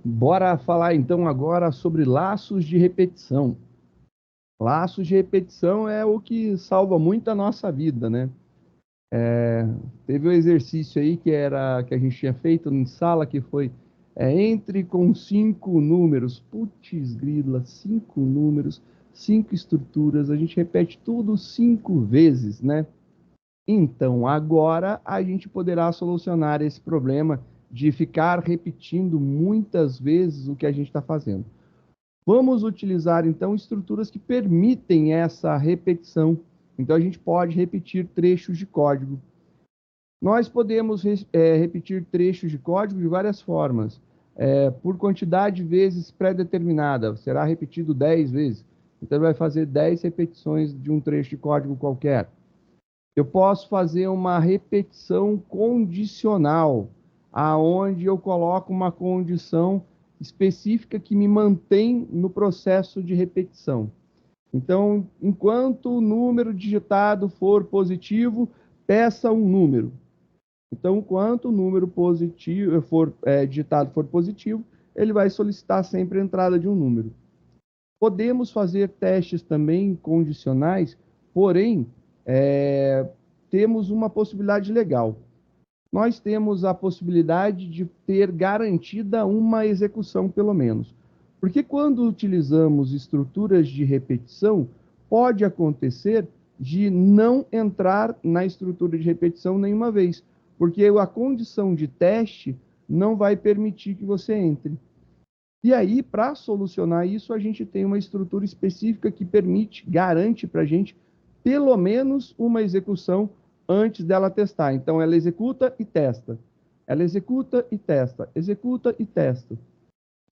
Bora falar então agora sobre laços de repetição. Laços de repetição é o que salva muito a nossa vida, né? Teve um exercício aí que a gente tinha feito em sala que foi entre com 5 números. Putz, grila, 5 números, 5 estruturas. A gente repete tudo 5 vezes, né? Então, agora a gente poderá solucionar esse problema de ficar repetindo muitas vezes o que a gente está fazendo. Vamos utilizar, então, estruturas que permitem essa repetição. Então, a gente pode repetir trechos de código. Nós podemos repetir trechos de código de várias formas. Por quantidade de vezes pré-determinada, será repetido 10 vezes. Então, vai fazer 10 repetições de um trecho de código qualquer. Eu posso fazer uma repetição condicional, aonde eu coloco uma condição específica que me mantém no processo de repetição. Então, enquanto o número digitado for positivo, peça um número. Então, enquanto o número positivo digitado for positivo, ele vai solicitar sempre a entrada de um número. Podemos fazer testes também condicionais, porém, é, temos uma possibilidade legal. Nós temos a possibilidade de ter garantida uma execução, pelo menos. Porque quando utilizamos estruturas de repetição, pode acontecer de não entrar na estrutura de repetição nenhuma vez, porque a condição de teste não vai permitir que você entre. E aí, para solucionar isso, a gente tem uma estrutura específica que permite, garante para a gente, pelo menos uma execução antes dela testar. Então, ela executa e testa. Ela executa e testa. Executa e testa.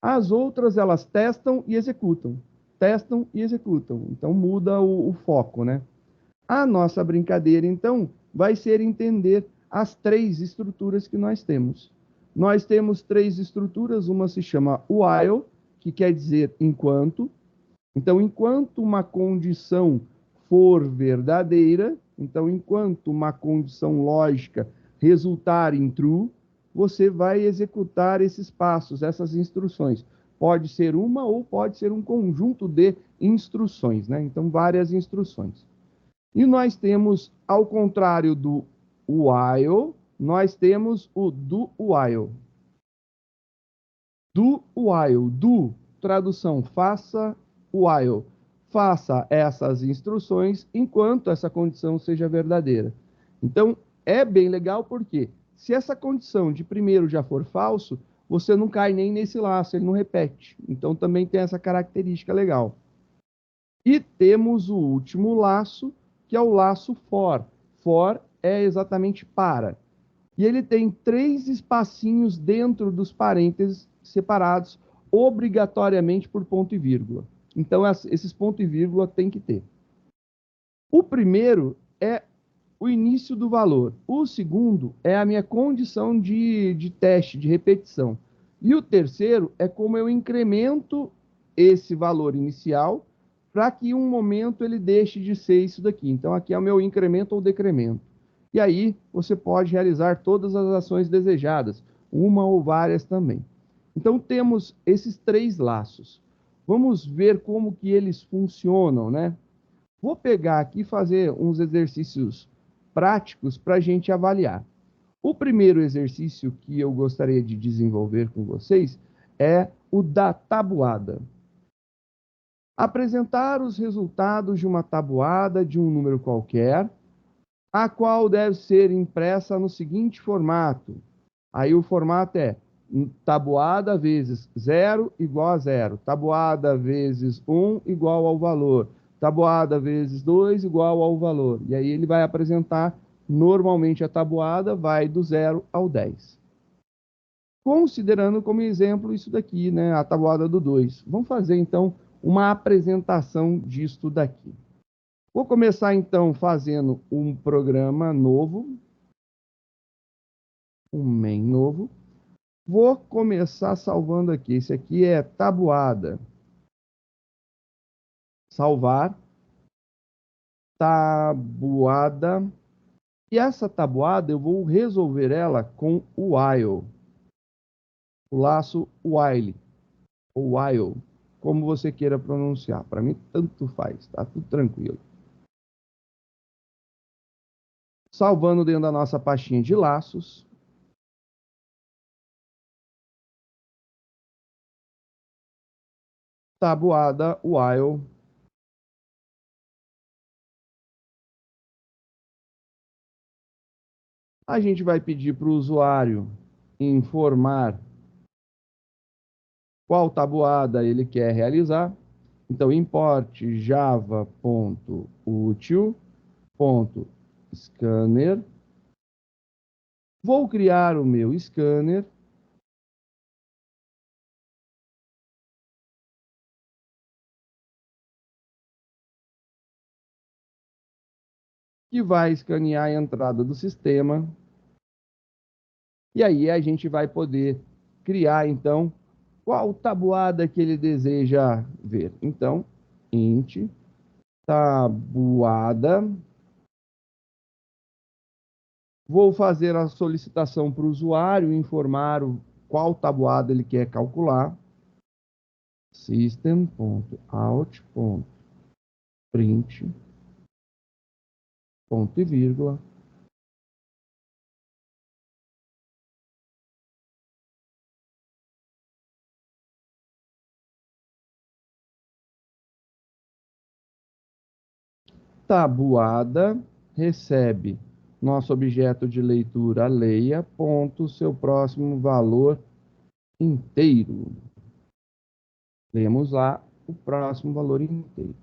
As outras, elas testam e executam. Testam e executam. Então, muda o foco, né? A nossa brincadeira, então, vai ser entender as 3 estruturas que nós temos. Nós temos 3 estruturas, uma se chama while, que quer dizer enquanto. Então, enquanto uma condição for verdadeira, então, enquanto uma condição lógica resultar em true, você vai executar esses passos, essas instruções. Pode ser uma ou pode ser um conjunto de instruções, né? Então, várias instruções. E nós temos, ao contrário do while, nós temos o do while. Do while, do, tradução, faça while. Faça essas instruções enquanto essa condição seja verdadeira. Então, é bem legal porque se essa condição de primeiro já for falso, você não cai nem nesse laço, ele não repete. Então, também tem essa característica legal. E temos o último laço, que é o laço for. For é exatamente para. E ele tem 3 espacinhos dentro dos parênteses separados obrigatoriamente por ponto e vírgula. Então, esses ponto e vírgula tem que ter. O primeiro é o início do valor. O segundo é a minha condição de teste, de repetição. E o terceiro é como eu incremento esse valor inicial para que em um momento ele deixe de ser isso daqui. Então, aqui é o meu incremento ou decremento. E aí, você pode realizar todas as ações desejadas, uma ou várias também. Então, temos esses 3 laços. Vamos ver como que eles funcionam, né? Vou pegar aqui e fazer uns exercícios práticos para a gente avaliar. O primeiro exercício que eu gostaria de desenvolver com vocês é o da tabuada. Apresentar os resultados de uma tabuada de um número qualquer, a qual deve ser impressa no seguinte formato. Aí o formato é tabuada vezes 0 igual a 0, tabuada vezes 1 igual ao valor, tabuada vezes 2 igual ao valor. E aí ele vai apresentar, normalmente a tabuada vai do 0 ao 10. Considerando como exemplo isso daqui, né, a tabuada do 2. Vamos fazer então uma apresentação disto daqui. Vou começar então fazendo um programa novo, um main novo. Vou começar salvando aqui. Esse aqui é tabuada. Salvar. Tabuada. E essa tabuada eu vou resolver ela com o while. o laço while, ou while, como você queira pronunciar. Para mim, tanto faz, tá tudo tranquilo. Salvando dentro da nossa pastinha de laços. Tabuada while. A gente vai pedir para o usuário informar qual tabuada ele quer realizar. Então, import java.util.scanner. Vou criar o meu scanner. Que vai escanear a entrada do sistema. E aí a gente vai poder criar, então, qual tabuada que ele deseja ver. Então, int tabuada. Vou fazer a solicitação para o usuário, informar qual tabuada ele quer calcular. System.out.print, ponto e vírgula. Tabuada recebe nosso objeto de leitura leia, ponto, seu próximo valor inteiro. Lemos lá o próximo valor inteiro.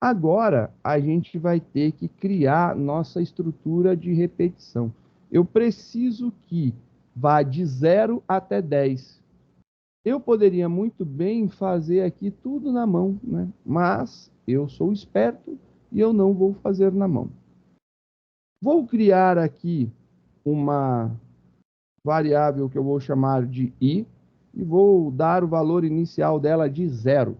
Agora, a gente vai ter que criar nossa estrutura de repetição. Eu preciso que vá de 0 até 10. Eu poderia muito bem fazer aqui tudo na mão, né? Mas eu sou esperto e eu não vou fazer na mão. Vou criar aqui uma variável que eu vou chamar de i e vou dar o valor inicial dela de 0.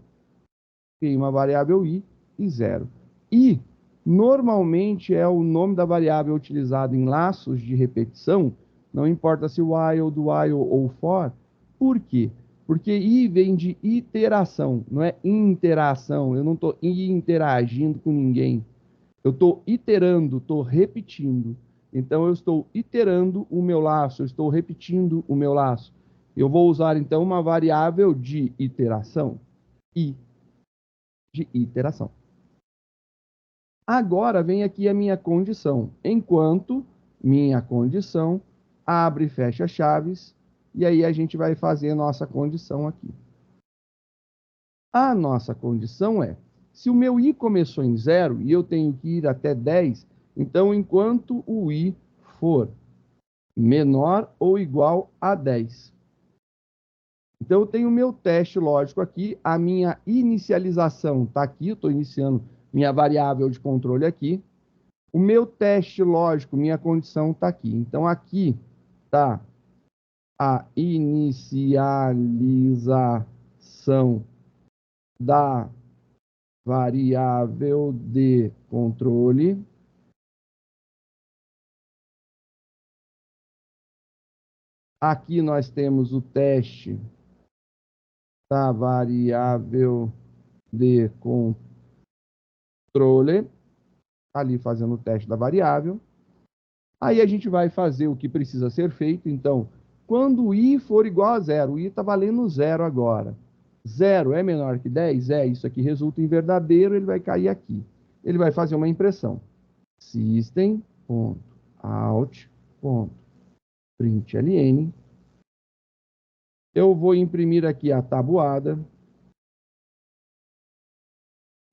Tem uma variável i e 0. I normalmente é o nome da variável utilizada em laços de repetição, não importa se while, do while ou for. Por quê? Porque i vem de iteração, não é interação. Eu não estou interagindo com ninguém. Eu estou iterando, estou repetindo. Então, eu estou iterando o meu laço, eu estou repetindo o meu laço. Eu vou usar, então, uma variável de iteração, i, de iteração. Agora vem aqui a minha condição. Enquanto minha condição abre e fecha chaves, e aí a gente vai fazer a nossa condição aqui. A nossa condição é, se o meu i começou em 0 e eu tenho que ir até 10, então enquanto o i for menor ou igual a 10. Então eu tenho o meu teste lógico aqui, a minha inicialização está aqui, eu estou iniciando minha variável de controle aqui. O meu teste lógico, minha condição está aqui. Então aqui está a inicialização da variável de controle. Aqui nós temos o teste da variável de controle, ali fazendo o teste da variável. Aí a gente vai fazer o que precisa ser feito. Então, quando o i for igual a 0, o i está valendo 0 agora. 0 é menor que 10? É, isso aqui resulta em verdadeiro, ele vai cair aqui. Ele vai fazer uma impressão. System.out.println. Eu vou imprimir aqui a tabuada.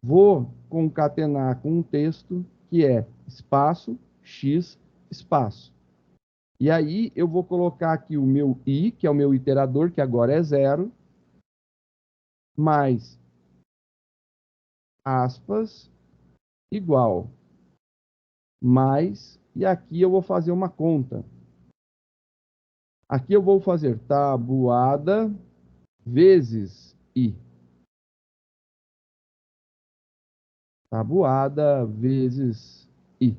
Vou concatenar com um texto que é espaço, x, espaço. E aí eu vou colocar aqui o meu i, que é o meu iterador, que agora é 0, mais aspas, igual, mais, e aqui eu vou fazer uma conta. Aqui eu vou fazer tabuada vezes i. Tabuada vezes i.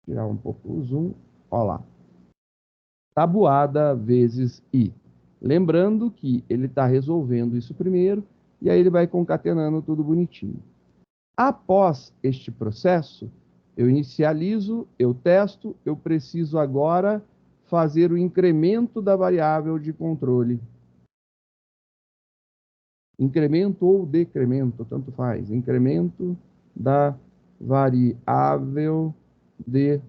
Tirar um pouco o zoom, olha lá. tabuada vezes i. Lembrando que ele está resolvendo isso primeiro, e aí ele vai concatenando tudo bonitinho. Após este processo, eu inicializo, eu testo, eu preciso agora fazer o incremento da variável de controle. Incremento ou decremento, tanto faz. Incremento da variável de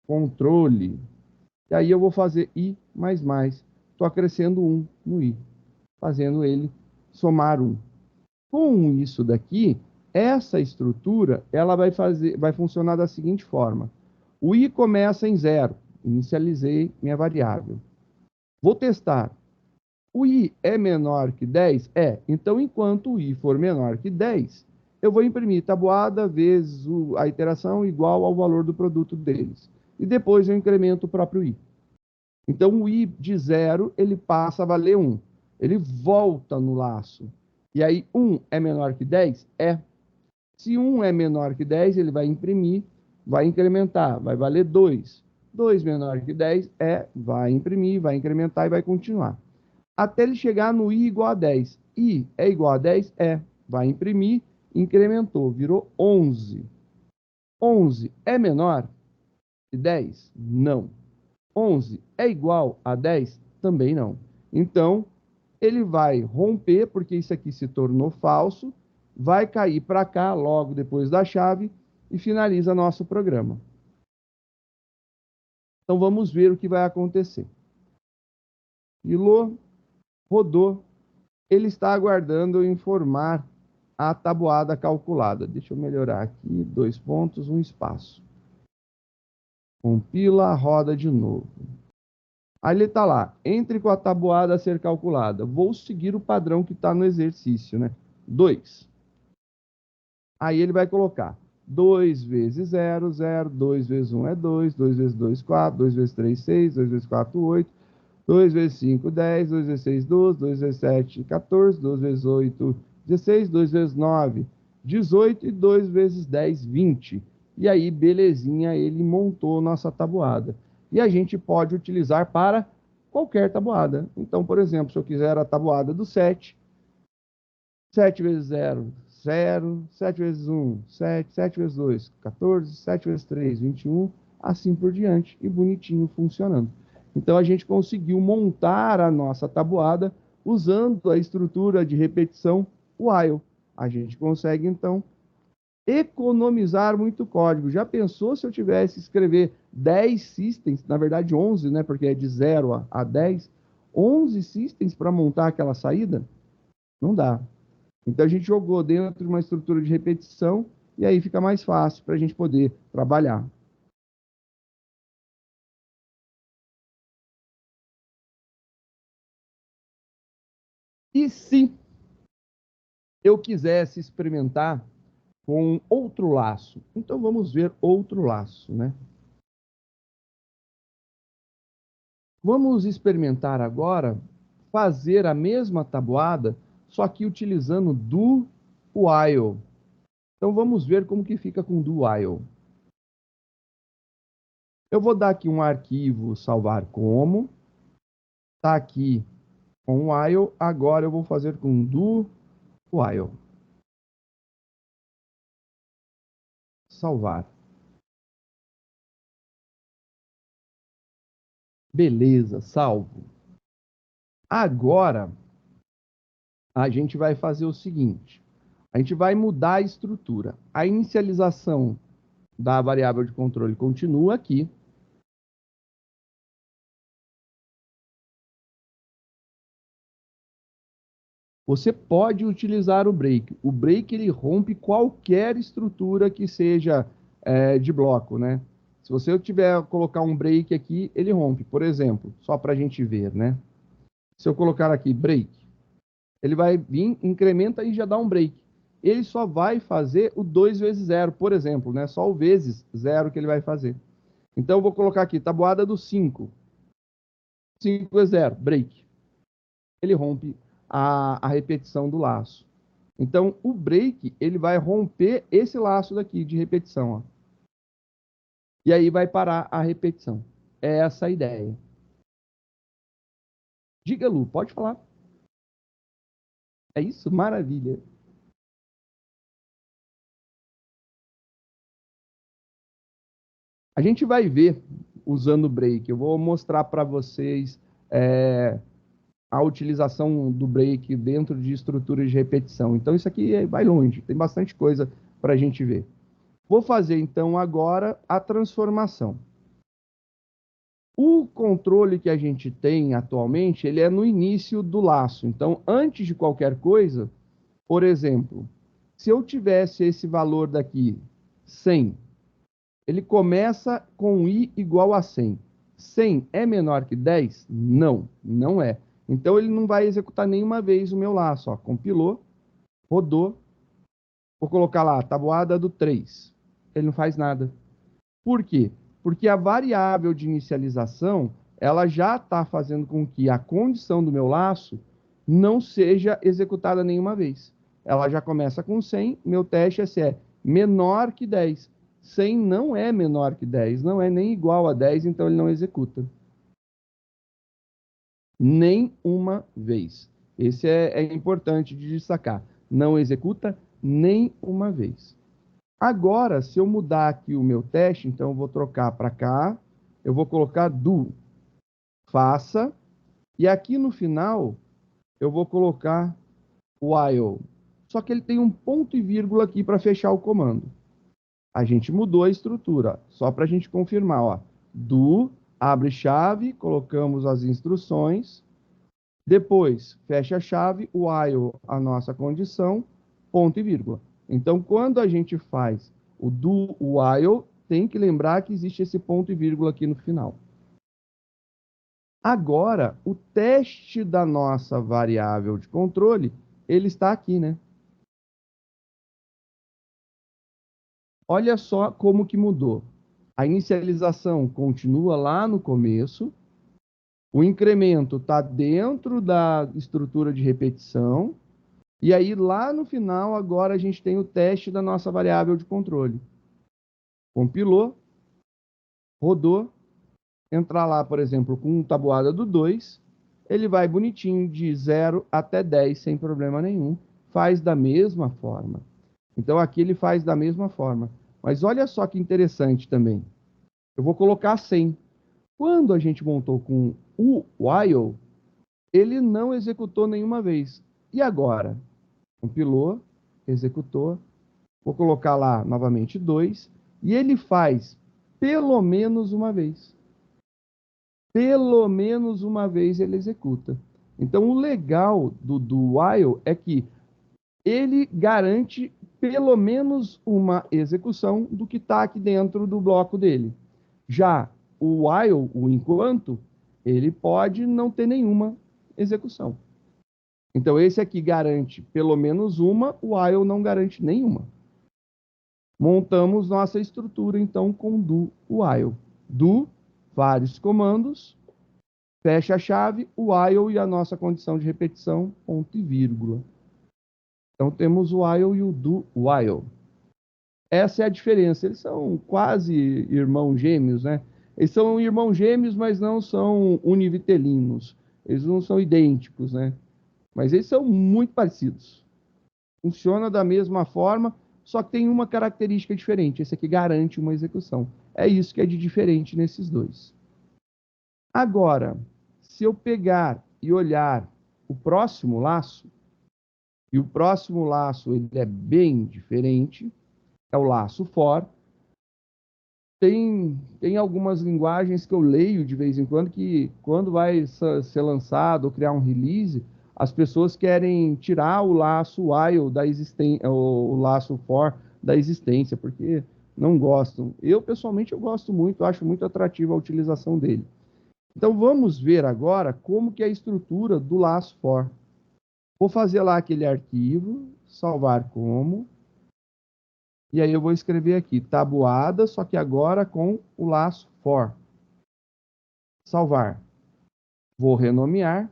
controle. E aí eu vou fazer i mais mais. Estou acrescendo 1 no i, fazendo ele somar 1. Com isso daqui, essa estrutura ela vai funcionar da seguinte forma. O i começa em 0. Inicializei minha variável. Vou testar. O i é menor que 10? É. Então, enquanto o i for menor que 10, eu vou imprimir tabuada vezes a iteração igual ao valor do produto deles. E depois eu incremento o próprio i. Então, o i de 0, ele passa a valer 1. Ele volta no laço. E aí, 1 é menor que 10? É. Se 1 é menor que 10, ele vai imprimir, vai incrementar, vai valer 2. 2 menor que 10 é, vai imprimir, vai incrementar e vai continuar. Até ele chegar no i igual a 10. I é igual a 10? É. Vai imprimir, incrementou, virou 11. 11 é menor que 10? Não. 11 é igual a 10? Também não. Então, ele vai romper, porque isso aqui se tornou falso, vai cair para cá logo depois da chave e finaliza nosso programa. Então, vamos ver o que vai acontecer. Ilô, rodou, ele está aguardando eu informar a tabuada calculada. Deixa eu melhorar aqui, 2 pontos, um espaço. Compila, roda de novo. Aí ele está lá, entre com a tabuada a ser calculada. Vou seguir o padrão que está no exercício, né? 2. Aí ele vai colocar 2 vezes 0, 0, 2 vezes 1 é 2, 2 vezes 2, 4, 2 vezes 3, 6, 2 vezes 4, 8, 2 vezes 5, 10, 2 vezes 6, 12, 2 vezes 7, 14, 2 vezes 8, 16, 2 vezes 9, 18 e 2 vezes 10, 20. E aí, belezinha, ele montou nossa tabuada. E a gente pode utilizar para qualquer tabuada. Então, por exemplo, se eu quiser a tabuada do 7, 7 vezes 0, 0, 7 vezes 1, 7, 7 vezes 2, 14, 7 vezes 3, 21, assim por diante, e bonitinho funcionando. Então, a gente conseguiu montar a nossa tabuada usando a estrutura de repetição while. A gente consegue, então, economizar muito código. Já pensou se eu tivesse que escrever 10 systems, na verdade 11, né, porque é de 0 a 10, 11 systems para montar aquela saída? Não dá. Então a gente jogou dentro de uma estrutura de repetição e aí fica mais fácil para a gente poder trabalhar. E se eu quisesse experimentar com outro laço? Então vamos ver outro laço, né? Vamos experimentar agora fazer a mesma tabuada, só que utilizando do while. Então vamos ver como que fica com do while. Eu vou dar aqui um arquivo salvar como. Está aqui com while. Agora eu vou fazer com do while. Salvar. Beleza, salvo. Agora a gente vai fazer o seguinte. A gente vai mudar a estrutura. A inicialização da variável de controle continua aqui. Você pode utilizar o break. O break ele rompe qualquer estrutura que seja de bloco, né? Se você tiver colocar um break aqui, ele rompe. Por exemplo, só para a gente ver, né? Se eu colocar aqui break, ele vai vir, incrementa e já dá um break. Ele só vai fazer o 2 vezes 0, por exemplo, né? Só o vezes 0 que ele vai fazer. Então eu vou colocar aqui, tabuada do 5. 5 é 0, break. Ele rompe a repetição do laço. Então, o break, ele vai romper esse laço daqui de repetição, ó. E aí vai parar a repetição. É essa a ideia. Diga, Lu, pode falar. É isso? Maravilha. A gente vai ver usando o break. Eu vou mostrar para vocês a utilização do break dentro de estruturas de repetição. Então, isso aqui vai longe, tem bastante coisa para a gente ver. Vou fazer, então, agora a transformação. O controle que a gente tem atualmente, ele é no início do laço. Então, antes de qualquer coisa, por exemplo, se eu tivesse esse valor daqui, 100, ele começa com i igual a 100. 100 é menor que 10? Não, não é. Então, ele não vai executar nenhuma vez o meu laço. Ó, compilou, rodou, vou colocar lá, tabuada do 3. Ele não faz nada. Por quê? Porque a variável de inicialização, ela já está fazendo com que a condição do meu laço não seja executada nenhuma vez. Ela já começa com 100, meu teste é se é menor que 10. 100 não é menor que 10, não é nem igual a 10, então ele não executa. Nem uma vez. Esse é importante de destacar. Não executa nem uma vez. Agora, se eu mudar aqui o meu teste, então eu vou trocar para cá, eu vou colocar do, faça, e aqui no final eu vou colocar while. Só que ele tem um ponto e vírgula aqui para fechar o comando. A gente mudou a estrutura, só para a gente confirmar, ó. Do, abre chave, colocamos as instruções, depois fecha a chave, while, a nossa condição, ponto e vírgula. Então, quando a gente faz o do while, tem que lembrar que existe esse ponto e vírgula aqui no final. Agora, o teste da nossa variável de controle, ele está aqui, né? Olha só como que mudou. A inicialização continua lá no começo, o incremento está dentro da estrutura de repetição, e aí lá no final, agora a gente tem o teste da nossa variável de controle. Compilou, rodou, entrar lá, por exemplo, com tabuada do 2, ele vai bonitinho de 0 até 10 sem problema nenhum, faz da mesma forma. Então aqui ele faz da mesma forma. Mas olha só que interessante também. Eu vou colocar 100. Quando a gente montou com o while, ele não executou nenhuma vez. E agora? Compilou, executou, vou colocar lá novamente 2, e ele faz pelo menos uma vez. Pelo menos uma vez ele executa. Então, o legal do while é que ele garante pelo menos uma execução do que está aqui dentro do bloco dele. Já o while, o enquanto, ele pode não ter nenhuma execução. Então, esse aqui garante pelo menos uma, o while não garante nenhuma. Montamos nossa estrutura, então, com do while. Do, vários comandos, fecha a chave, o while e a nossa condição de repetição, ponto e vírgula. Então, temos o while e o do while. Essa é a diferença. Eles são quase irmãos gêmeos, né? Eles são irmãos gêmeos, mas não são univitelinos. Eles não são idênticos, né? Mas eles são muito parecidos. Funciona da mesma forma, só que tem uma característica diferente. Esse aqui garante uma execução. É isso que é de diferente nesses dois. Agora, se eu pegar e olhar o próximo laço, e o próximo laço ele é bem diferente, é o laço for. Tem algumas linguagens que eu leio de vez em quando que, quando vai ser lançado ou criar um release, as pessoas querem tirar o laço while da existência, o laço for da existência, porque não gostam. Eu, pessoalmente, eu gosto muito, acho muito atrativa a utilização dele. Então, vamos ver agora como que é a estrutura do laço for. Vou fazer lá aquele arquivo, salvar como, e aí eu vou escrever aqui, tabuada, só que agora com o laço for. Salvar. Vou renomear.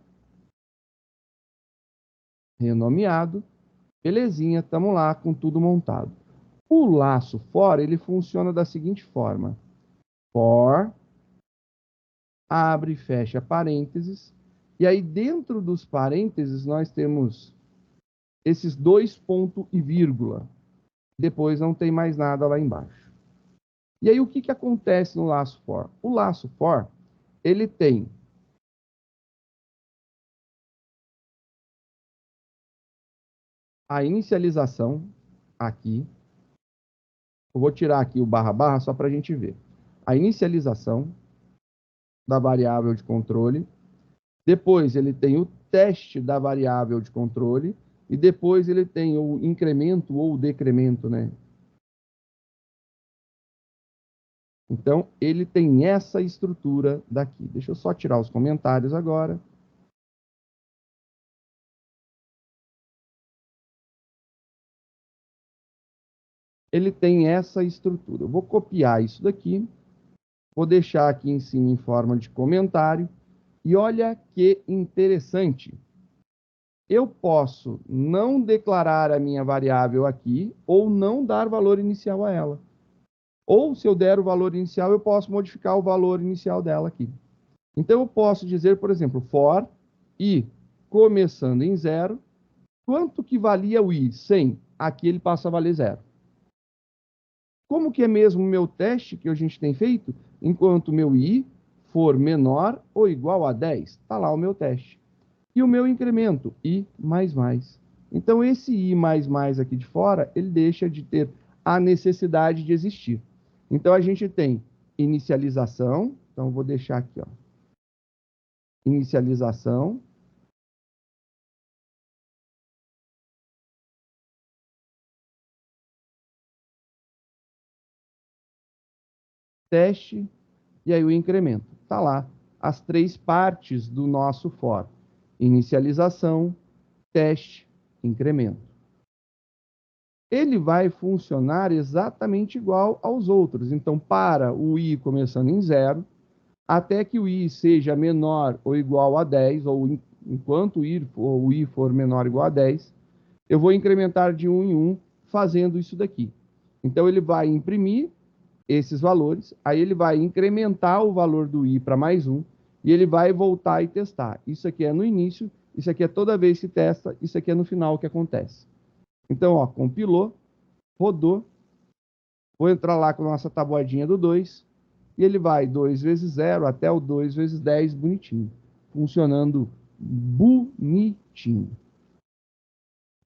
Renomeado. Belezinha, estamos lá com tudo montado. O laço for, ele funciona da seguinte forma. For, abre e fecha parênteses. E aí, dentro dos parênteses, nós temos esses dois pontos e vírgula. Depois não tem mais nada lá embaixo. E aí, o que acontece no laço for? O laço for, ele tem a inicialização aqui. Eu vou tirar aqui o barra barra só para a gente ver. A inicialização da variável de controle. Depois ele tem o teste da variável de controle. E depois ele tem o incremento ou o decremento, né? Então, ele tem essa estrutura daqui. Deixa eu só tirar os comentários agora. Ele tem essa estrutura. Eu vou copiar isso daqui. Vou deixar aqui em cima em forma de comentário. E olha que interessante. Eu posso não declarar a minha variável aqui ou não dar valor inicial a ela. Ou, se eu der o valor inicial, eu posso modificar o valor inicial dela aqui. Então, eu posso dizer, por exemplo, for i começando em 0, quanto que valia o i? 100. Aqui ele passa a valer 0. Como que é mesmo o meu teste que a gente tem feito? Enquanto o meu i for menor ou igual a 10, está lá o meu teste. E o meu incremento, i mais mais. Então, esse i mais mais aqui de fora, ele deixa de ter a necessidade de existir. Então, a gente tem inicialização. Então, vou deixar aqui, ó. Inicialização. Teste. E aí o incremento. Está lá as três partes do nosso for. Inicialização, teste, incremento. Ele vai funcionar exatamente igual aos outros. Então, para o i começando em 0, até que o i seja menor ou igual a 10, ou enquanto o i for menor ou igual a 10, eu vou incrementar de 1 em 1 fazendo isso daqui. Então, ele vai imprimir esses valores, aí ele vai incrementar o valor do i para mais 1, e ele vai voltar e testar. Isso aqui é no início, isso aqui é toda vez que testa, isso aqui é no final que acontece. Então, ó, compilou, rodou, vou entrar lá com a nossa tabuadinha do 2, e ele vai 2 vezes 0 até o 2 vezes 10, bonitinho. Funcionando bonitinho.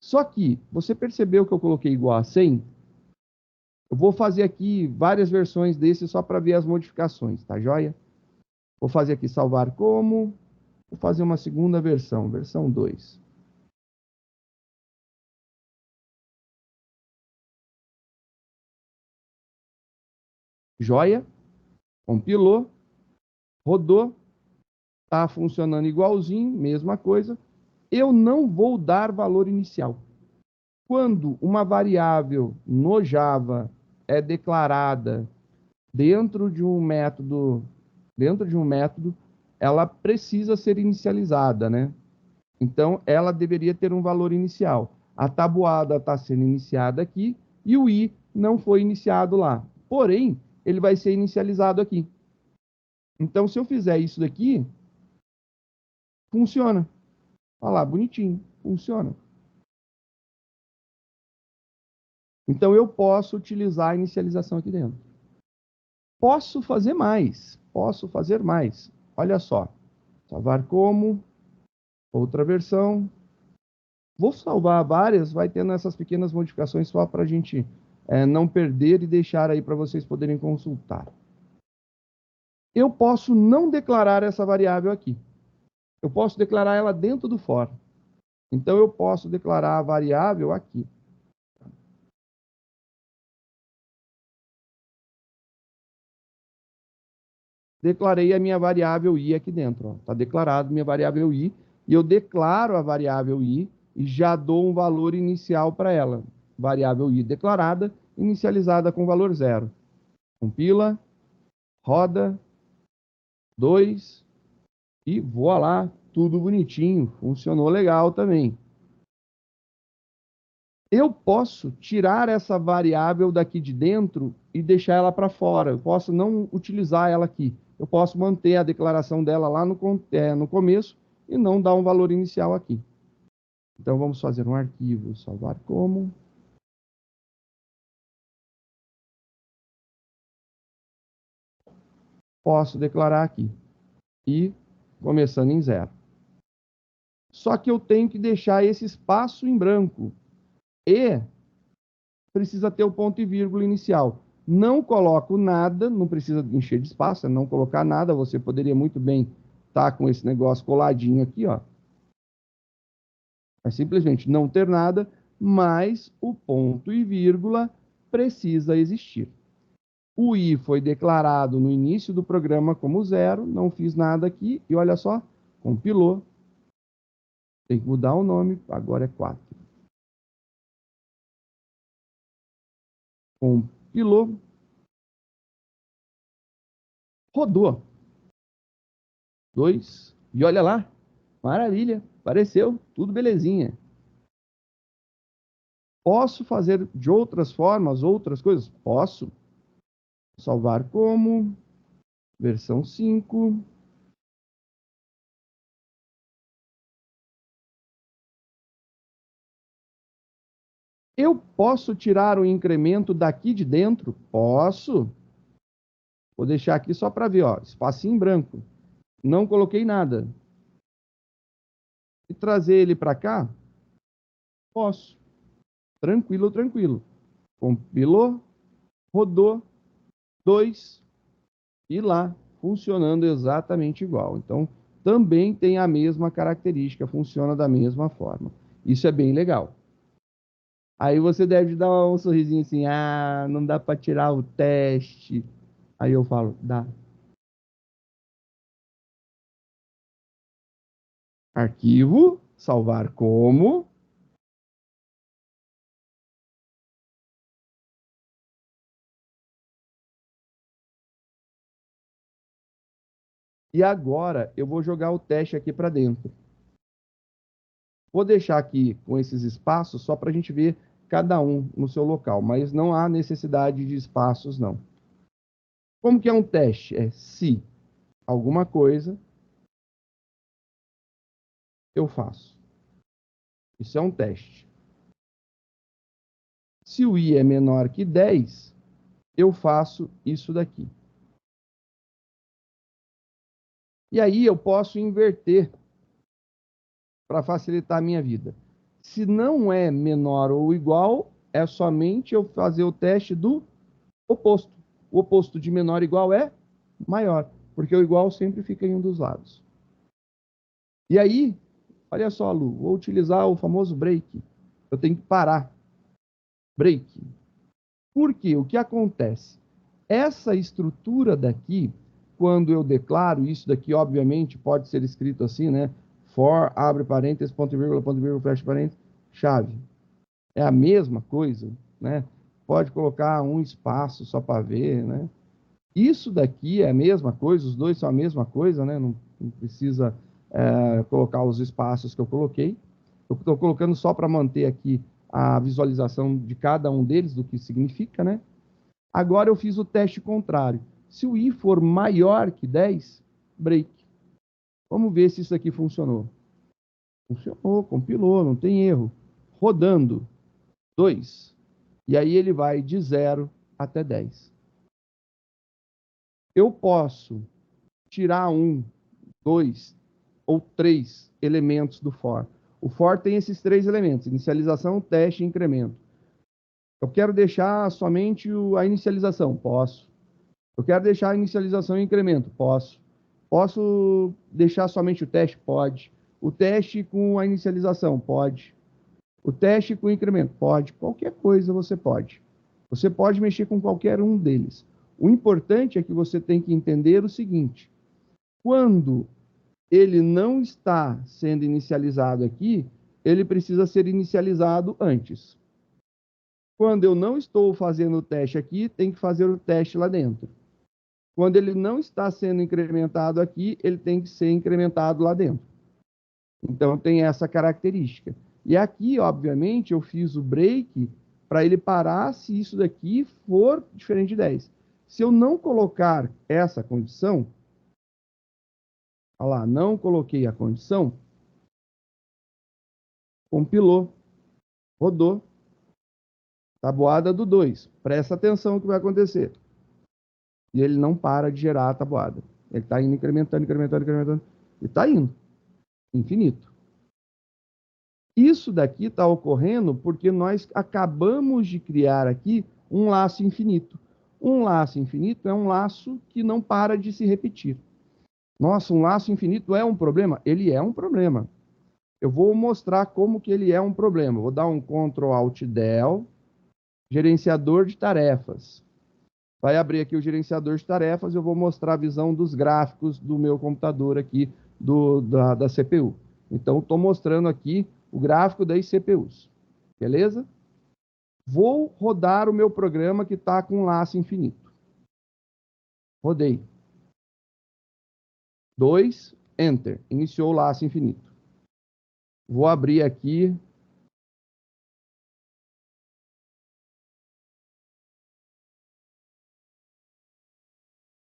Só que, você percebeu que eu coloquei igual a 100? Eu vou fazer aqui várias versões desse só para ver as modificações, tá joia? Vou fazer aqui salvar como. Vou fazer uma segunda versão, versão 2. Joia? Compilou, rodou, está funcionando igualzinho, mesma coisa. Eu não vou dar valor inicial. Quando uma variável no Java é declarada dentro de um método, ela precisa ser inicializada, né? Então, ela deveria ter um valor inicial. A tabuada está sendo iniciada aqui e o i não foi iniciado lá. Porém, ele vai ser inicializado aqui. Então, se eu fizer isso daqui, funciona. Olha lá, bonitinho, funciona. Então, eu posso utilizar a inicialização aqui dentro. Posso fazer mais. Olha só. Salvar como. Outra versão. Vou salvar várias, vai tendo essas pequenas modificações só para a gente não perder e deixar aí para vocês poderem consultar. Eu posso não declarar essa variável aqui. Eu posso declarar ela dentro do for. Então, eu posso declarar a variável aqui. Declarei a minha variável i aqui dentro. Está declarado minha variável i. E eu declaro a variável i e já dou um valor inicial para ela. Variável i declarada, inicializada com valor 0. Compila, roda, 2 e voilá, tudo bonitinho. Funcionou legal também. Eu posso tirar essa variável daqui de dentro e deixar ela para fora. Eu posso não utilizar ela aqui. Eu posso manter a declaração dela lá no começo e não dar um valor inicial aqui. Então, vamos fazer um arquivo, salvar como. Posso declarar aqui. E começando em 0. Só que eu tenho que deixar esse espaço em branco. E precisa ter o ponto e vírgula inicial. Não coloco nada, não precisa encher de espaço, é não colocar nada. Você poderia muito bem estar com esse negócio coladinho aqui, ó. É simplesmente não ter nada, mas o ponto e vírgula precisa existir. O i foi declarado no início do programa como 0, não fiz nada aqui, e olha só, compilou. Tem que mudar o nome, agora é 4. Compilou. Rodou. 2. E olha lá, maravilha, apareceu, tudo belezinha. Posso fazer de outras formas, outras coisas? Posso. Salvar como, versão 5. Eu posso tirar o incremento daqui de dentro? Posso. Vou deixar aqui só para ver, ó, espacinho em branco. Não coloquei nada. E trazer ele para cá? Posso. Tranquilo, tranquilo. Compilou, rodou, 2, e lá, funcionando exatamente igual. Então, também tem a mesma característica, funciona da mesma forma. Isso é bem legal. Aí você deve dar um sorrisinho assim, ah, não dá para tirar o teste. Aí eu falo, dá. Arquivo, salvar como. E agora eu vou jogar o teste aqui para dentro. Vou deixar aqui com esses espaços só para a gente ver cada um no seu local, mas não há necessidade de espaços, não. Como que é um teste? É se alguma coisa eu faço. Isso é um teste. Se o i é menor que 10, eu faço isso daqui. E aí eu posso inverter para facilitar a minha vida. Se não é menor ou igual, é somente eu fazer o teste do oposto. O oposto de menor igual é maior, porque o igual sempre fica em um dos lados. E aí, olha só, Lu, vou utilizar o famoso break. Eu tenho que parar. Break. Por quê? O que acontece? Essa estrutura daqui, quando eu declaro, isso daqui, obviamente, pode ser escrito assim, né? For, abre parênteses, ponto e vírgula, fecha parênteses, chave. É a mesma coisa, né? Pode colocar um espaço só para ver, né? Isso daqui é a mesma coisa, os dois são a mesma coisa, né? Não precisa colocar os espaços que eu coloquei. Eu estou colocando só para manter aqui a visualização de cada um deles, do que significa, né? Agora eu fiz o teste contrário. Se o i for maior que 10, break. Vamos ver se isso aqui funcionou. Funcionou, compilou, não tem erro. Rodando, 2. E aí ele vai de 0 até 10. Eu posso tirar 1, 2 ou 3 elementos do for. O for tem esses 3 elementos: inicialização, teste e incremento. Eu quero deixar somente a inicialização? Posso. Eu quero deixar a inicialização e incremento? Posso. Posso deixar somente o teste? Pode. O teste com a inicialização? Pode. O teste com o incremento? Pode. Qualquer coisa você pode. Você pode mexer com qualquer um deles. O importante é que você tem que entender o seguinte: quando ele não está sendo inicializado aqui, ele precisa ser inicializado antes. Quando eu não estou fazendo o teste aqui, tem que fazer o teste lá dentro. Quando ele não está sendo incrementado aqui, ele tem que ser incrementado lá dentro. Então, tem essa característica. E aqui, obviamente, eu fiz o break para ele parar se isso daqui for diferente de 10. Se eu não colocar essa condição, Olha lá, não coloquei a condição, compilou, rodou, tabuada do 2. Presta atenção no que vai acontecer. E ele não para de gerar a tabuada. Ele está indo incrementando, incrementando, incrementando. E está indo. Infinito. Isso daqui está ocorrendo porque nós acabamos de criar aqui um laço infinito. Um laço infinito é um laço que não para de se repetir. Nossa, um laço infinito é um problema? Ele é um problema. Eu vou mostrar como que ele é um problema. Vou dar um Ctrl Alt Del, gerenciador de tarefas. Vai abrir aqui o gerenciador de tarefas, eu vou mostrar a visão dos gráficos do meu computador aqui, da CPU. Então, estou mostrando aqui o gráfico das CPUs. Beleza? Vou rodar o meu programa que está com laço infinito. Rodei. 2, Enter. Iniciou o laço infinito. Vou abrir aqui.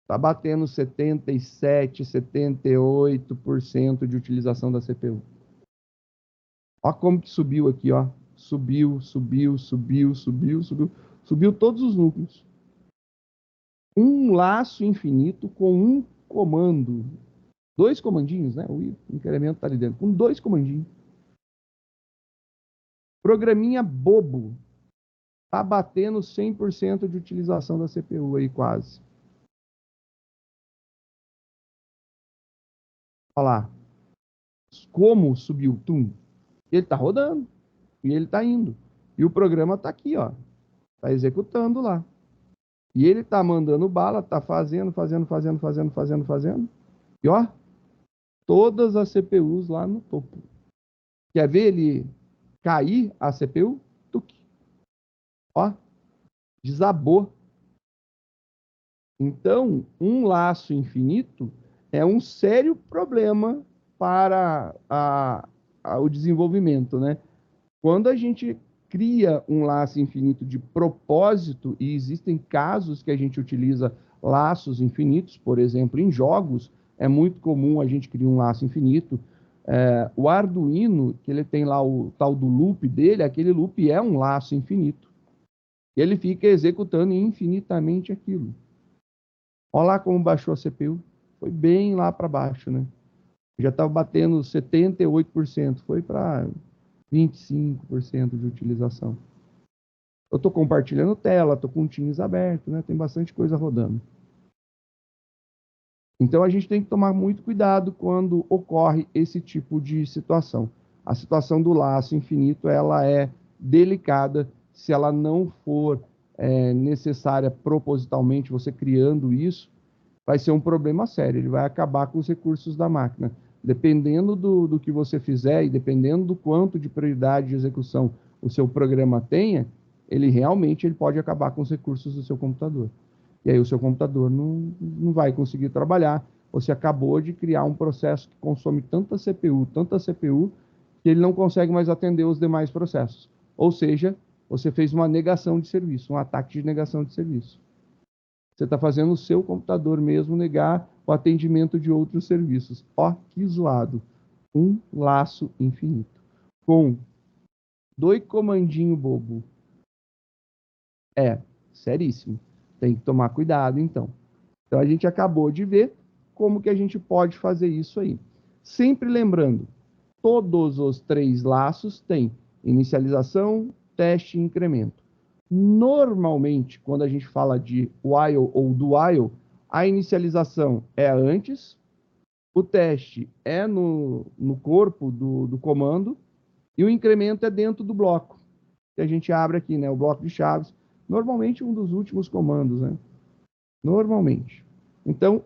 Está batendo 77, 78% de utilização da CPU. Olha como que subiu aqui, ó. Subiu, subiu, subiu, subiu, subiu. Subiu todos os núcleos. Um laço infinito com um comando. 2 comandinhos, né? O incremento está ali dentro. Com 2 comandinhos. Programinha bobo. Está batendo 100% de utilização da CPU aí, quase. Olha lá. Como subiu? Tum. Ele está rodando. E ele está indo. E o programa está aqui, ó. Está executando lá. E ele está mandando bala, está fazendo. E ó, todas as CPUs lá no topo. Quer ver ele cair a CPU? Tuc. Ó, desabou. Então, um laço infinito é um sério problema para o desenvolvimento, né? Quando a gente cria um laço infinito de propósito, e existem casos que a gente utiliza laços infinitos, por exemplo, em jogos, é muito comum a gente criar um laço infinito. O Arduino, que ele tem lá o tal do loop dele, aquele loop é um laço infinito. Ele fica executando infinitamente aquilo. Olha lá como baixou a CPU. Foi bem lá para baixo, né? Já estava batendo 78%, foi para 25% de utilização. Eu estou compartilhando tela, estou com o Teams aberto, né? Tem bastante coisa rodando. Então, a gente tem que tomar muito cuidado quando ocorre esse tipo de situação. A situação do laço infinito, ela é delicada se ela não for necessária propositalmente, você criando isso, vai ser um problema sério, ele vai acabar com os recursos da máquina. Dependendo do que você fizer e dependendo do quanto de prioridade de execução o seu programa tenha, ele pode acabar com os recursos do seu computador. E aí o seu computador não vai conseguir trabalhar. Você acabou de criar um processo que consome tanta CPU, que ele não consegue mais atender os demais processos. Ou seja, você fez uma negação de serviço, um ataque de negação de serviço. Você está fazendo o seu computador mesmo negar o atendimento de outros serviços. Ó, que zoado. Um laço infinito. Com 2 comandinhos bobo. Seríssimo. Tem que tomar cuidado, então. Então, a gente acabou de ver como que a gente pode fazer isso aí. Sempre lembrando, todos os 3 laços têm inicialização, teste e incremento. Normalmente, quando a gente fala de while ou do while, a inicialização é antes, o teste é no corpo do comando e o incremento é dentro do bloco, que a gente abre aqui, né? O bloco de chaves. Normalmente, um dos últimos comandos, né? Normalmente. Então,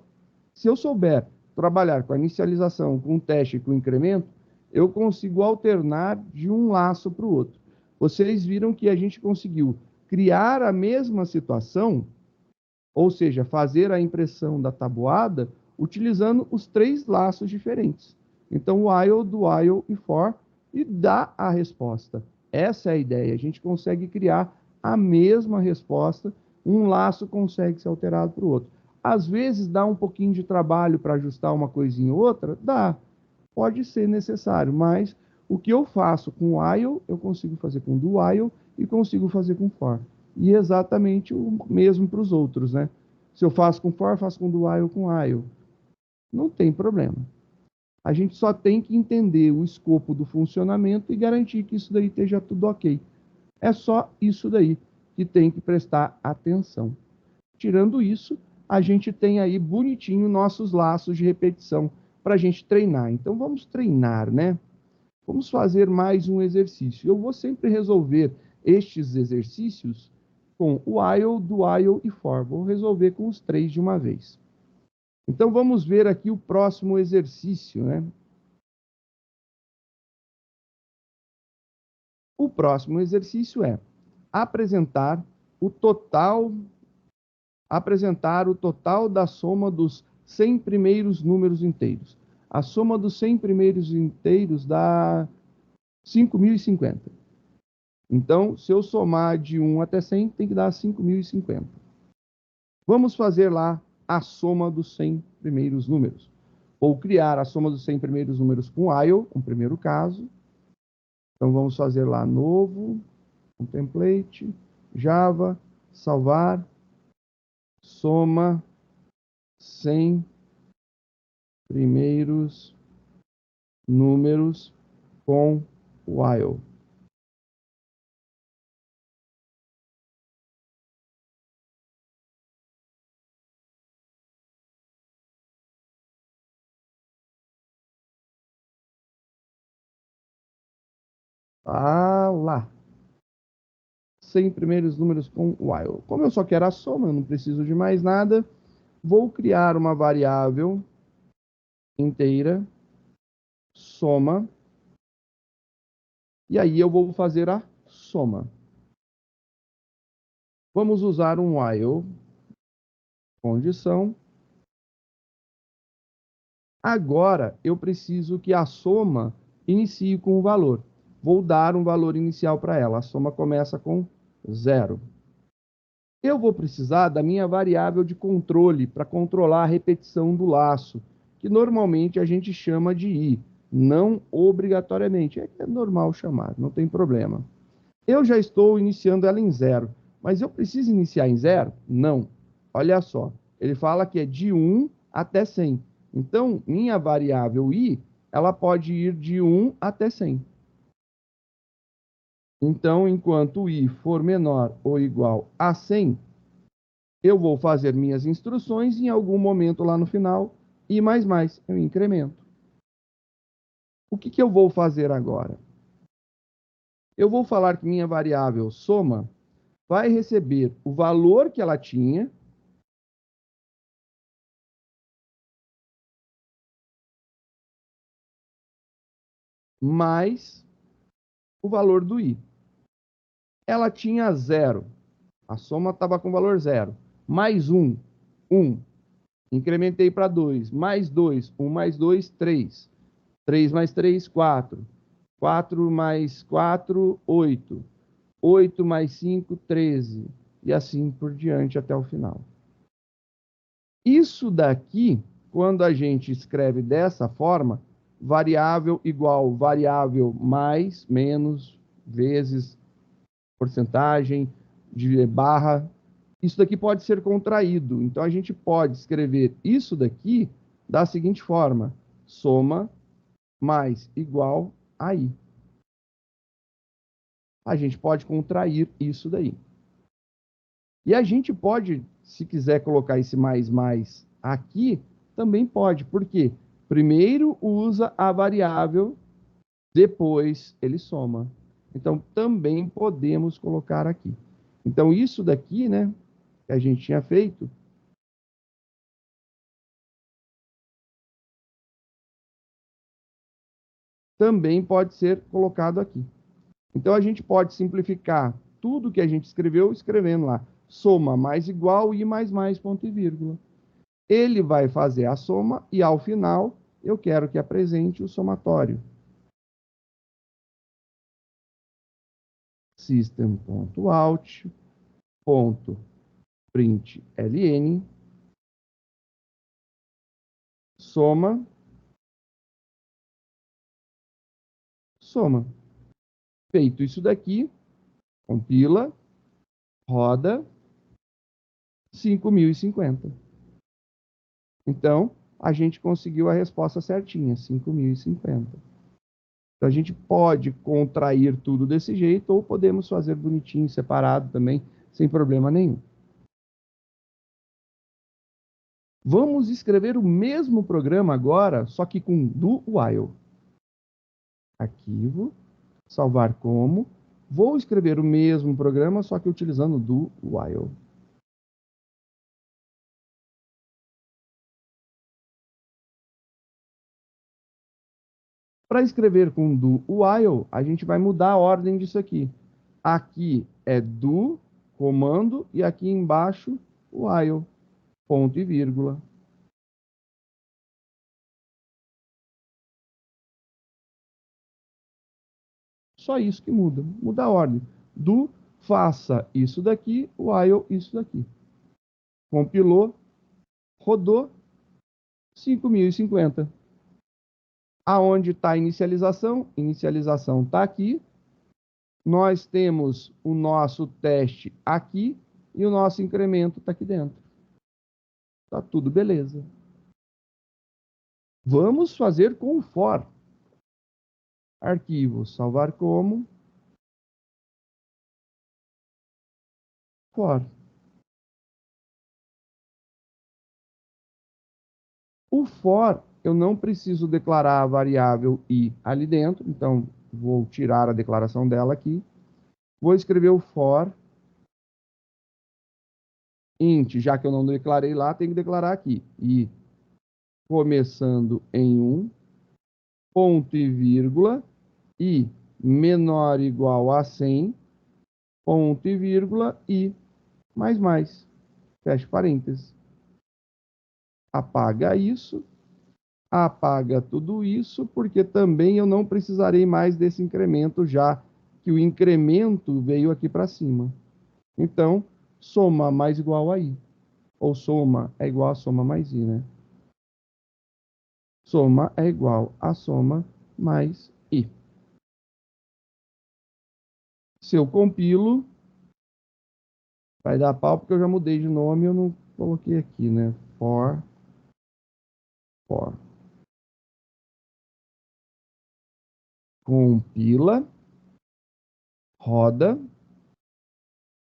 se eu souber trabalhar com a inicialização, com o teste e com o incremento, eu consigo alternar de um laço para o outro. Vocês viram que a gente conseguiu criar a mesma situação, ou seja, fazer a impressão da tabuada, utilizando os 3 laços diferentes. Então, while, do while e for, e dá a resposta. Essa é a ideia. A gente consegue criar a mesma resposta, um laço consegue ser alterado para o outro. Às vezes dá um pouquinho de trabalho para ajustar uma coisinha ou outra? Dá, pode ser necessário, mas o que eu faço com while, eu consigo fazer com do while e consigo fazer com for. E exatamente o mesmo para os outros, né? Se eu faço com for, faço com do while com while. Não tem problema. A gente só tem que entender o escopo do funcionamento e garantir que isso daí esteja tudo ok. É só isso daí que tem que prestar atenção. Tirando isso, a gente tem aí bonitinho nossos laços de repetição para a gente treinar. Então vamos treinar, né? Vamos fazer mais um exercício. Eu vou sempre resolver estes exercícios com while, do while e for. Vou resolver com os três de uma vez. Então vamos ver aqui o próximo exercício, né? O próximo exercício é apresentar o total da soma dos 100 primeiros números inteiros. A soma dos 100 primeiros inteiros dá 5.050. Então, se eu somar de 1 até 100, tem que dar 5.050. Vamos fazer lá a soma dos 100 primeiros números. Ou criar a soma dos 100 primeiros números com while, um primeiro caso. Então, vamos fazer lá novo, um template, Java, salvar, soma 100 primeiros números com while. Ah lá. 100 primeiros números com while. Como eu só quero a soma, eu não preciso de mais nada, vou criar uma variável inteira, soma, e aí eu vou fazer a soma. Vamos usar um while, condição. Agora, eu preciso que a soma inicie com o valor. Vou dar um valor inicial para ela. A soma começa com 0. Eu vou precisar da minha variável de controle para controlar a repetição do laço, que normalmente a gente chama de i, não obrigatoriamente. É normal chamar, não tem problema. Eu já estou iniciando ela em 0, mas eu preciso iniciar em 0? Não. Olha só, ele fala que é de 1 até 100. Então, minha variável i, ela pode ir de 1 até 100. Então, enquanto i for menor ou igual a 100, eu vou fazer minhas instruções e em algum momento lá no final, i mais mais, eu incremento. O que eu vou fazer agora? Eu vou falar que minha variável soma vai receber o valor que ela tinha mais o valor do i. Ela tinha 0, a soma estava com valor 0, mais 1, 1. Incrementei para 2, mais 2, 1 mais 2, 3. 3 mais 3, 4. 4 mais 4, 8. 8 mais 5, 13. E assim por diante até o final. Isso daqui, quando a gente escreve dessa forma, variável igual variável mais, menos, vezes, porcentagem, de barra, isso daqui pode ser contraído. Então, a gente pode escrever isso daqui da seguinte forma: soma mais igual a i. A gente pode contrair isso daí. E a gente pode, se quiser colocar esse mais aqui, também pode. Por quê? Primeiro usa a variável, depois ele soma. Então, também podemos colocar aqui. Então, isso daqui, né, que a gente tinha feito, também pode ser colocado aqui. Então, a gente pode simplificar tudo que a gente escreveu, escrevendo lá, soma mais igual i mais mais, ponto e vírgula. Ele vai fazer a soma e, ao final, eu quero que apresente o somatório. System.out.println soma, soma. Feito isso daqui, compila, roda, 5.050. Então, a gente conseguiu a resposta certinha, 5.050. Então, a gente pode contrair tudo desse jeito, ou podemos fazer bonitinho, separado também, sem problema nenhum. Vamos escrever o mesmo programa agora, só que com do while. Arquivo, salvar como. Vou escrever o mesmo programa, só que utilizando do while. Para escrever com do while, a gente vai mudar a ordem disso aqui. Aqui é do, comando, e aqui embaixo, while, ponto e vírgula. Só isso que muda. Muda a ordem. Do, faça isso daqui, while, isso daqui. Compilou, rodou, 5.050. Aonde está a inicialização? Inicialização está aqui. Nós temos o nosso teste aqui e o nosso incremento está aqui dentro. Está tudo beleza. Vamos fazer com o for. Arquivo, salvar como. For. O for, eu não preciso declarar a variável i ali dentro, então vou tirar a declaração dela aqui. Vou escrever o for int, já que eu não declarei lá, tem que declarar aqui. I começando em 1, ponto e vírgula, i menor ou igual a 100, ponto e vírgula, i mais, fecha parênteses. Apaga isso, apaga tudo isso, porque também eu não precisarei mais desse incremento, já que o incremento veio aqui para cima. Então, soma mais igual a i. Ou soma é igual a soma mais i, né? Soma é igual a soma mais i. Se eu compilo, vai dar pau porque eu já mudei de nome, eu não coloquei aqui, né? For. Compila, roda,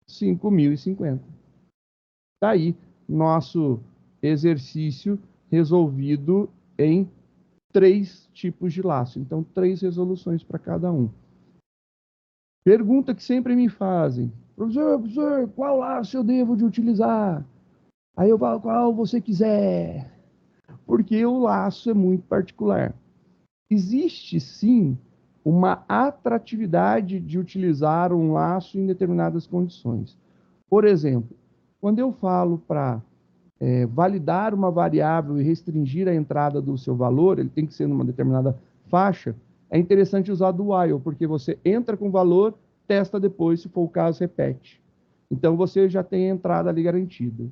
5.050. Tá aí nosso exercício resolvido em 3 tipos de laço. Então, 3 resoluções para cada um. Pergunta que sempre me fazem: professor, qual laço eu devo de utilizar? Aí eu falo, qual você quiser. Porque o laço é muito particular. Existe, sim, uma atratividade de utilizar um laço em determinadas condições. Por exemplo, quando eu falo para validar uma variável e restringir a entrada do seu valor, ele tem que ser numa determinada faixa, é interessante usar do while, porque você entra com o valor, testa depois, se for o caso, repete. Então, você já tem a entrada ali garantida.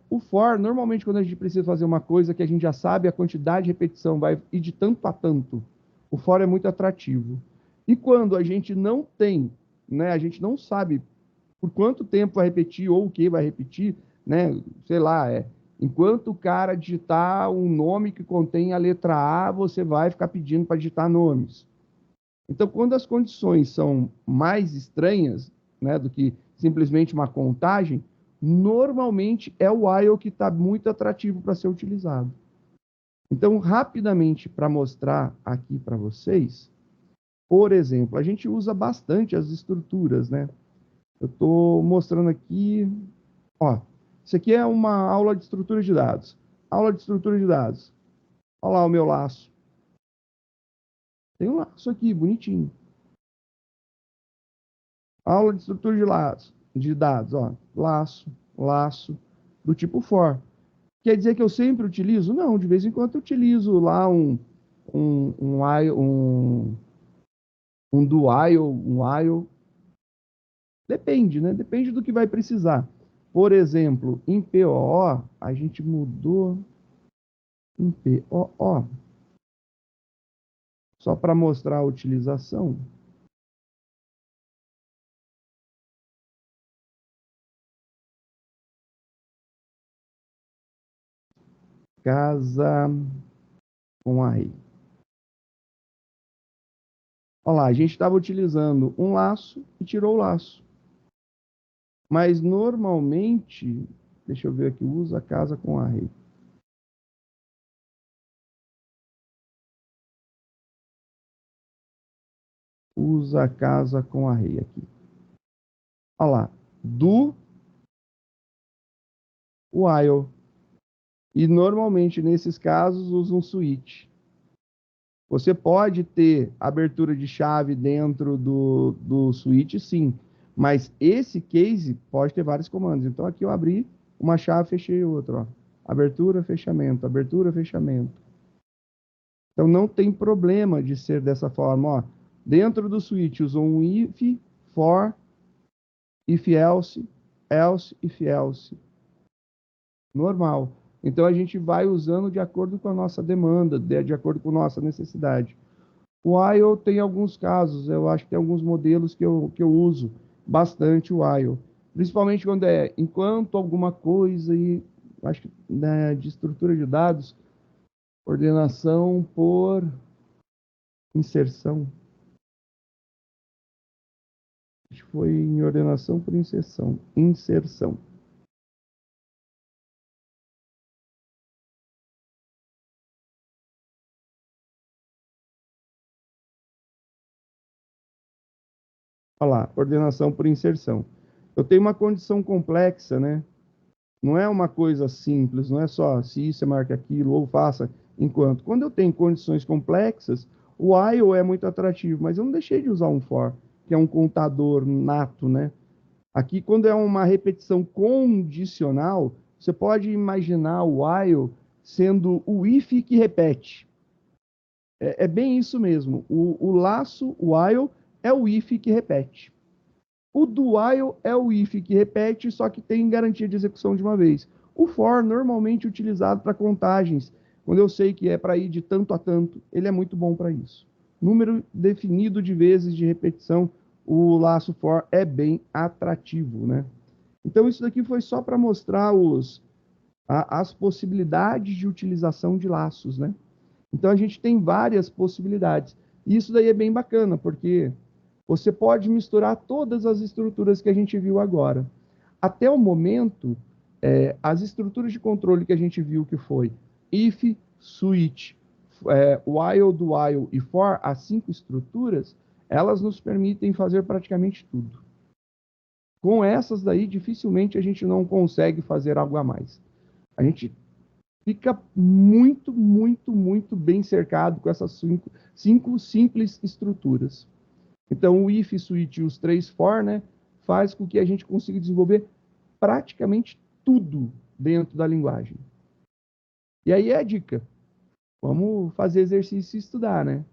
O for, normalmente, quando a gente precisa fazer uma coisa que a gente já sabe, a quantidade de repetição vai ir de tanto a tanto, o for é muito atrativo. E quando a gente não tem, né, a gente não sabe por quanto tempo vai repetir ou o que vai repetir, né, sei lá, enquanto o cara digitar um nome que contém a letra A, você vai ficar pedindo para digitar nomes. Então, quando as condições são mais estranhas, né, do que simplesmente uma contagem, normalmente é o while que está muito atrativo para ser utilizado. Então, rapidamente, para mostrar aqui para vocês, por exemplo, a gente usa bastante as estruturas, né? Eu estou mostrando aqui, ó, isso aqui é uma aula de estrutura de dados. Aula de estrutura de dados. Olha lá o meu laço. Tem um laço aqui, bonitinho. Aula de estrutura de dados, ó. Laço, do tipo for. Quer dizer que eu sempre utilizo? Não, de vez em quando eu utilizo lá um do while. Depende, né? Depende do que vai precisar. Por exemplo, em POO, a gente mudou. um POO. Só para mostrar a utilização. Casa com array. Olha lá, a gente estava utilizando um laço e tirou o laço. Mas normalmente, deixa eu ver aqui, usa casa com array. Usa casa com array aqui. Olha lá, do while. E normalmente nesses casos usa um switch. Você pode ter abertura de chave dentro do switch, sim. Mas esse case pode ter vários comandos. Então aqui eu abri uma chave, fechei outra. Ó. Abertura, fechamento, abertura, fechamento. Então não tem problema de ser dessa forma. Ó. Dentro do switch usou um if, for, if else, else, if else. Normal. Então a gente vai usando de acordo com a nossa demanda, de acordo com a nossa necessidade. O while tem alguns casos, eu acho que tem alguns modelos que eu uso bastante o while. Principalmente quando é enquanto alguma coisa, e acho que né, de estrutura de dados, ordenação por inserção. Acho que foi em ordenação por inserção. Inserção. Olha lá, ordenação por inserção. Eu tenho uma condição complexa, né? Não é uma coisa simples, não é só se isso é marca aquilo ou faça enquanto. Quando eu tenho condições complexas, o while é muito atrativo, mas eu não deixei de usar um for, que é um contador nato, né? Aqui, quando é uma repetição condicional, você pode imaginar o while sendo o if que repete. É bem isso mesmo. O laço, o while, é o if que repete. O do while é o if que repete, só que tem garantia de execução de uma vez. O for, normalmente utilizado para contagens, quando eu sei que é para ir de tanto a tanto, ele é muito bom para isso. Número definido de vezes de repetição, o laço for é bem atrativo, né? Então isso daqui foi só para mostrar as possibilidades de utilização de laços, né? Então a gente tem várias possibilidades. E isso daí é bem bacana, porque você pode misturar todas as estruturas que a gente viu agora. Até o momento, as estruturas de controle que a gente viu que foi if, switch, while, do while e for, as 5 estruturas, elas nos permitem fazer praticamente tudo. Com essas daí, dificilmente a gente não consegue fazer algo a mais. A gente fica muito, muito, muito bem cercado com essas 5 simples estruturas. Então, o if, switch e os 3 for, né, faz com que a gente consiga desenvolver praticamente tudo dentro da linguagem. E aí é a dica. Vamos fazer exercício e estudar, né?